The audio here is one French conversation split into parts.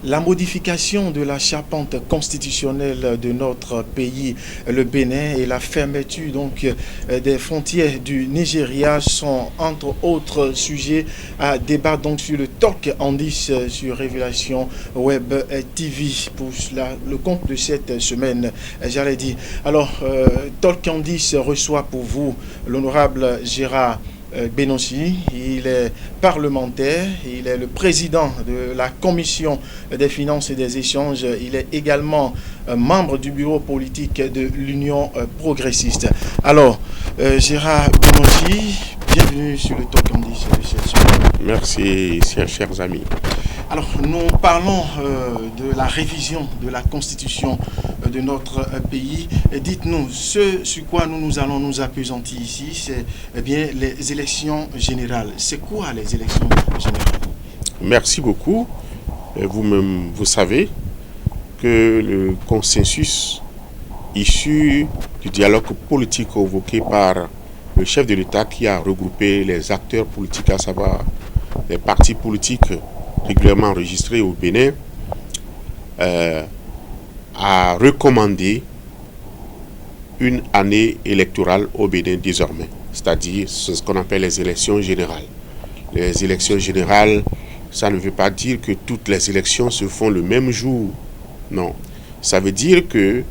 La modification de la charpente constitutionnelle de notre pays, le Bénin, et la fermeture donc des frontières du Nigeria sont entre autres sujets à débat donc sur le Talk en 10 sur Révélation Web TV pour le compte de cette semaine, j'allais dire. Alors, Talk en 10 reçoit pour vous l'honorable Gérard Benossi. Il est parlementaire, il est le président de la commission des finances et des échanges, il est également membre du bureau politique de l'Union progressiste. Alors, Gérard Benossi, bienvenue sur le Talk en 10 de cette semaine. Merci, chers amis. Alors, nous parlons de la révision de la constitution de notre pays. Dites-nous, ce sur quoi nous allons nous appesantir ici, c'est bien les élections générales. C'est quoi les élections générales? Merci beaucoup. Vous-même, vous savez que le consensus issu du dialogue politique convoqué par le chef de l'État qui a regroupé les acteurs politiques, à savoir les partis politiques régulièrement enregistrés au Bénin, a recommandé une année électorale au Bénin désormais, c'est-à-dire ce qu'on appelle les élections générales. Les élections générales, ça ne veut pas dire que toutes les élections se font le même jour. Non, ça veut dire que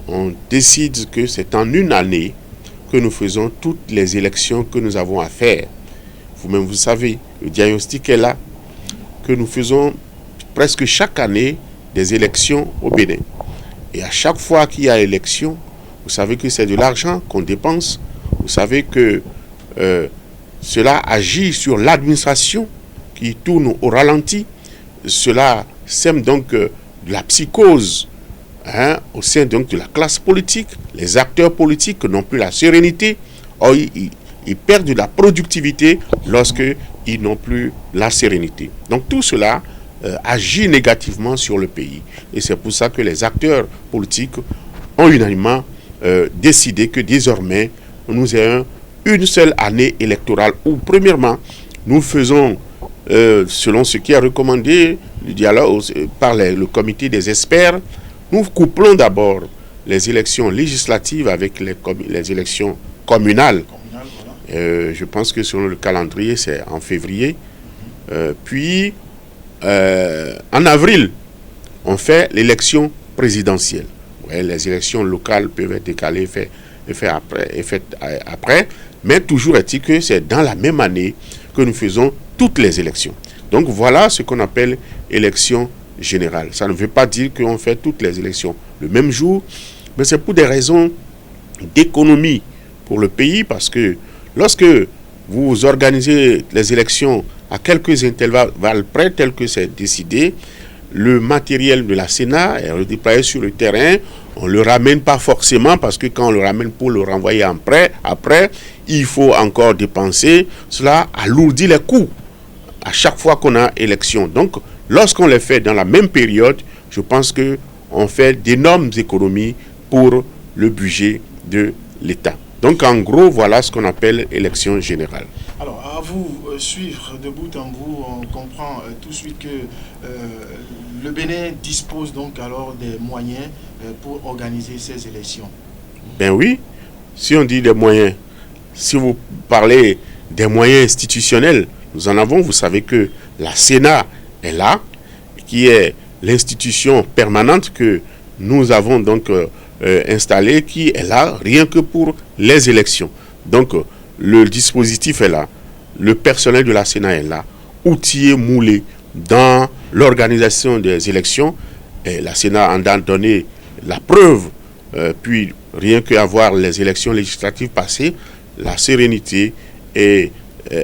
on décide que c'est en une année que nous faisons toutes les élections que nous avons à faire. Vous-même, vous savez, le diagnostic est là, que nous faisons presque chaque année des élections au Bénin. Et à chaque fois qu'il y a élection, vous savez que c'est de l'argent qu'on dépense. Vous savez que cela agit sur l'administration qui tourne au ralenti. Cela sème donc de la psychose au sein donc de la classe politique. Les acteurs politiques n'ont plus la sérénité. Or, ils perdent de la productivité lorsqu'ils n'ont plus la sérénité. Donc tout cela agit négativement sur le pays. Et c'est pour ça que les acteurs politiques ont unanimement décidé que désormais, nous ayons une seule année électorale où, premièrement, nous faisons, selon ce qui est recommandé, le dialogue par le comité des experts, nous couplons d'abord les élections législatives avec les élections communales. Je pense que selon le calendrier, c'est en février. Puis, en avril, on fait l'élection présidentielle. Ouais, les élections locales peuvent être décalées et faites après. Mais toujours est-il que c'est dans la même année que nous faisons toutes les élections. Donc voilà ce qu'on appelle élection générale. Ça ne veut pas dire qu'on fait toutes les élections le même jour, mais c'est pour des raisons d'économie pour le pays, parce que lorsque vous organisez les élections à quelques intervalles près, tel que c'est décidé, le matériel de la Sénat est redéployé sur le terrain. On ne le ramène pas forcément, parce que quand on le ramène pour le renvoyer après, il faut encore dépenser. Cela alourdit les coûts à chaque fois qu'on a élection. Donc, lorsqu'on les fait dans la même période, je pense qu'on fait d'énormes économies pour le budget de l'État. Donc, en gros, voilà ce qu'on appelle élection générale. Alors, à vous suivre de bout en bout, on comprend tout de suite que le Bénin dispose donc alors des moyens pour organiser ces élections. Ben oui, si on dit des moyens, si vous parlez des moyens institutionnels, nous en avons. Vous savez que la Sénat est là, qui est l'institution permanente que nous avons donc installée, qui est là rien que pour les élections. Donc, le dispositif est là, le personnel de la Sénat est là, outillé, moulé dans l'organisation des élections. Et la Sénat en a donné la preuve, puis rien qu'avoir les élections législatives passées, la sérénité et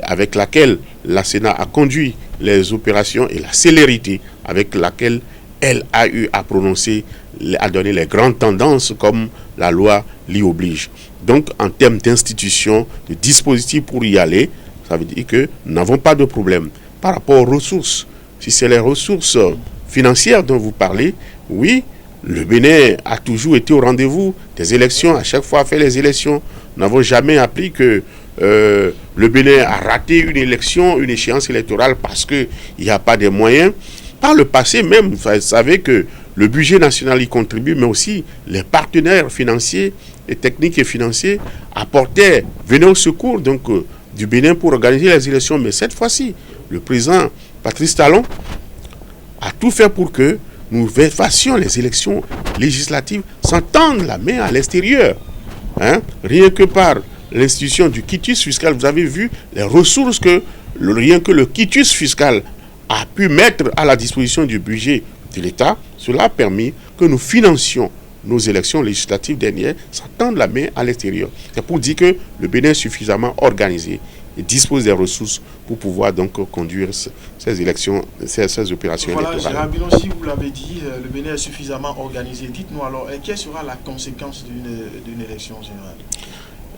avec laquelle la Sénat a conduit les opérations et la célérité avec laquelle elle a eu à prononcer, à donner les grandes tendances comme la loi l'y oblige. Donc, en termes d'institutions, de dispositifs pour y aller, ça veut dire que nous n'avons pas de problème. Par rapport aux ressources, si c'est les ressources financières dont vous parlez, oui, le Bénin a toujours été au rendez-vous des élections, à chaque fois fait les élections. Nous n'avons jamais appris que le Bénin a raté une élection, une échéance électorale parce qu'il n'y a pas de moyens. Par le passé même, vous savez que le budget national y contribue, mais aussi les partenaires financiers et techniques et financiers venaient au secours donc, du Bénin pour organiser les élections. Mais cette fois-ci, le président Patrice Talon a tout fait pour que nous fassions les élections législatives sans tendre la main à l'extérieur. Hein? Rien que par l'institution du quitus fiscal, vous avez vu les ressources rien que le quitus fiscal a pu mettre à la disposition du budget de l'État. Cela a permis que nous financions nos élections législatives dernières sans tendre la main à l'extérieur. C'est pour dire que le Bénin est suffisamment organisé et dispose des ressources pour pouvoir donc conduire ces élections, ces opérations électorales. Gérard Binon, si vous l'avez dit, le Bénin est suffisamment organisé. Dites-nous alors, quelle sera la conséquence d'une élection générale?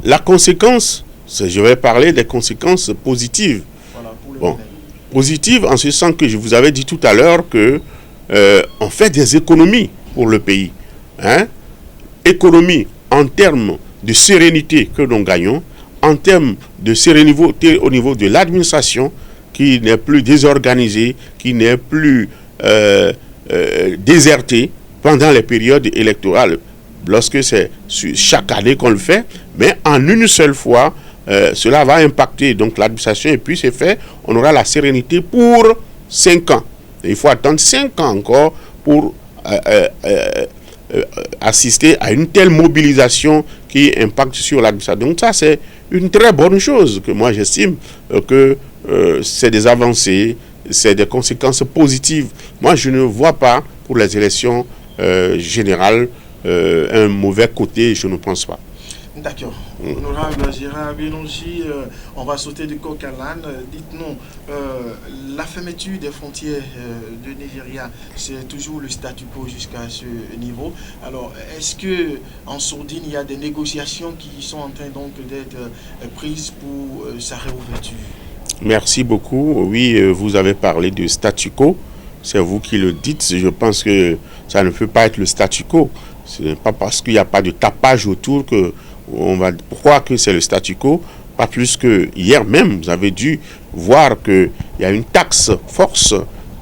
La conséquence, je vais parler des conséquences positives. Voilà, pour le Bénin. Positives en ce sens que je vous avais dit tout à l'heure que on fait des économies pour le pays. Hein? Économies en termes de sérénité que nous gagnons, en termes de sérénité au niveau de l'administration qui n'est plus désorganisée, qui n'est plus désertée pendant les périodes électorales, lorsque c'est chaque année qu'on le fait, mais en une seule fois, cela va impacter donc l'administration et puis c'est fait, on aura la sérénité pour 5 ans. Et il faut attendre 5 ans encore pour assister à une telle mobilisation qui impacte sur l'administration. Donc ça, c'est une très bonne chose que moi j'estime que c'est des avancées, c'est des conséquences positives. Moi, je ne vois pas pour les élections générales un mauvais côté, je ne pense pas. D'accord. Honorable Gérard Benonji, on va sauter du coq à l'âne. Dites-nous, la fermeture des frontières de Nigeria, c'est toujours le statu quo jusqu'à ce niveau. Alors, est-ce que en sourdine, il y a des négociations qui sont en train donc d'être prises pour sa réouverture? Merci beaucoup. Oui, vous avez parlé de statu quo. C'est vous qui le dites. Je pense que ça ne peut pas être le statu quo. Ce n'est pas parce qu'il n'y a pas de tapage autour que on va croire que c'est le statu quo, pas plus que hier même, vous avez dû voir qu'il y a une taxe force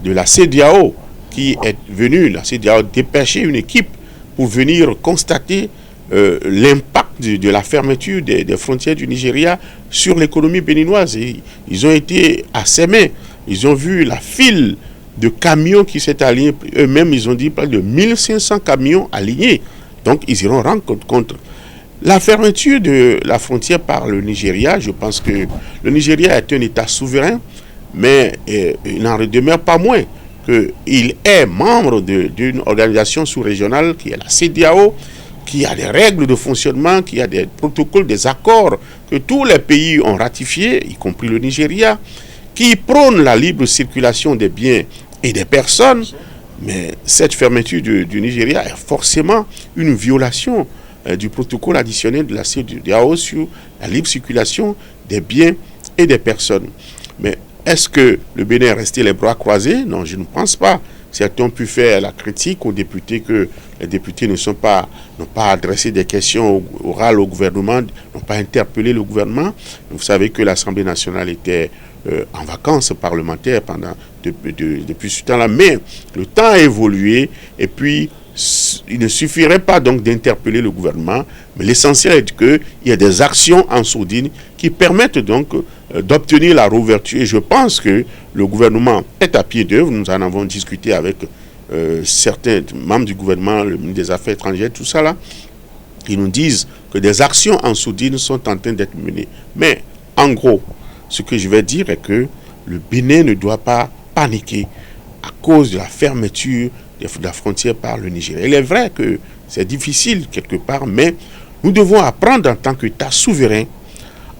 de la CEDEAO qui est venue, la CEDEAO dépêcher une équipe pour venir constater l'impact de la fermeture des frontières du Nigeria sur l'économie béninoise. Et ils ont été à ses mains, ils ont vu la file de camions qui s'est alignée, eux-mêmes ils ont dit près de 1500 camions alignés, donc ils iront rendre compte. La fermeture de la frontière par le Nigeria, je pense que le Nigeria est un État souverain, mais il n'en demeure pas moins qu'il est membre d'une organisation sous-régionale qui est la CEDEAO, qui a des règles de fonctionnement, qui a des protocoles, des accords que tous les pays ont ratifiés, y compris le Nigeria, qui prône la libre circulation des biens et des personnes. Mais cette fermeture du Nigeria est forcément une violation du protocole additionnel de la CEDEAO sur la libre circulation des biens et des personnes. Mais est-ce que le Bénin est resté les bras croisés? Non, je ne pense pas. Certains ont pu faire la critique aux députés que les députés n'ont pas adressé des questions orales au gouvernement, n'ont pas interpellé le gouvernement. Vous savez que l'Assemblée nationale était en vacances parlementaires depuis ce temps-là. Mais le temps a évolué et puis il ne suffirait pas donc d'interpeller le gouvernement, mais l'essentiel est qu'il y ait des actions en sourdine qui permettent donc d'obtenir la réouverture. Et je pense que le gouvernement est à pied d'œuvre. Nous en avons discuté avec certains membres du gouvernement, le ministre des Affaires étrangères, tout ça là, qui nous disent que des actions en sourdine sont en train d'être menées. Mais en gros, ce que je vais dire est que le Bénin ne doit pas paniquer à cause de la fermeture de la frontière par le Nigeria. Il est vrai que c'est difficile quelque part, mais nous devons apprendre en tant qu'État souverain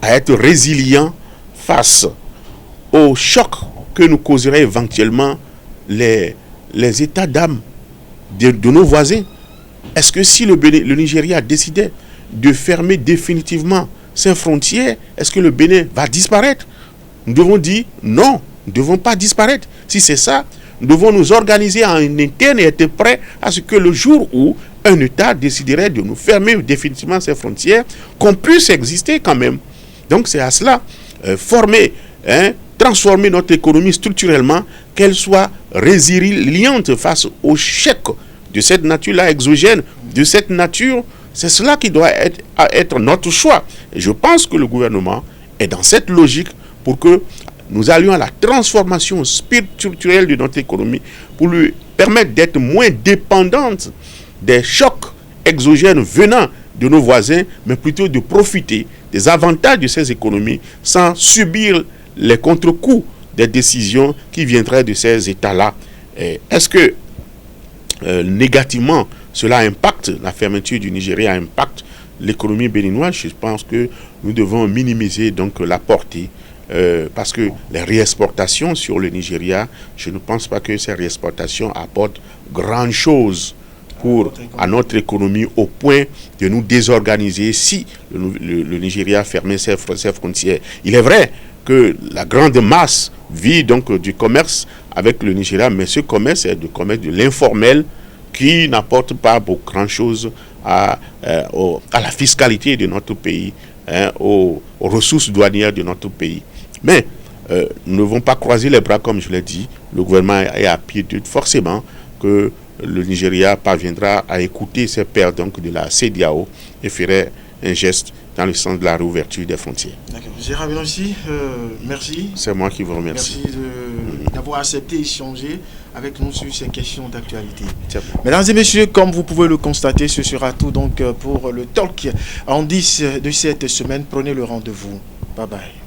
à être résilient face au choc que nous causeraient éventuellement les états d'âme de nos voisins. Est-ce que si le Nigeria décidait de fermer définitivement ses frontières, est-ce que le Bénin va disparaître? Nous devons dire non, nous ne devons pas disparaître. Si c'est ça, nous devons nous organiser en interne et être prêts à ce que le jour où un État déciderait de nous fermer définitivement ses frontières, qu'on puisse exister quand même. Donc c'est à cela, former, transformer notre économie structurellement, qu'elle soit résiliente face aux chocs de cette nature-là exogène, de cette nature. C'est cela qui doit être notre choix. Et je pense que le gouvernement est dans cette logique pour que nous allions à la transformation structurelle de notre économie pour lui permettre d'être moins dépendante des chocs exogènes venant de nos voisins, mais plutôt de profiter des avantages de ces économies sans subir les contre-coups des décisions qui viendraient de ces États-là. Est-ce que négativement cela impacte, la fermeture du Nigeria impacte l'économie béninoise? Je pense que nous devons minimiser donc la portée parce que les réexportations sur le Nigeria, je ne pense pas que ces réexportations apportent grand chose à notre économie au point de nous désorganiser si le Nigeria fermait ses frontières. Il est vrai que la grande masse vit donc du commerce avec le Nigeria, mais ce commerce est du commerce de l'informel qui n'apporte pas grand chose à la fiscalité de notre pays, aux ressources douanières de notre pays. Mais nous ne devons pas croiser les bras, comme je l'ai dit. Le gouvernement est à pied d'œuvre. Forcément que le Nigeria parviendra à écouter ses pairs donc de la CEDEAO et ferait un geste dans le sens de la réouverture des frontières. Gérard Benossi, merci. C'est moi qui vous remercie. Merci d'avoir accepté d'échanger avec nous sur ces questions d'actualité. Mesdames et messieurs, comme vous pouvez le constater, ce sera tout donc pour le talk en 10 de cette semaine. Prenez le rendez-vous. Bye bye.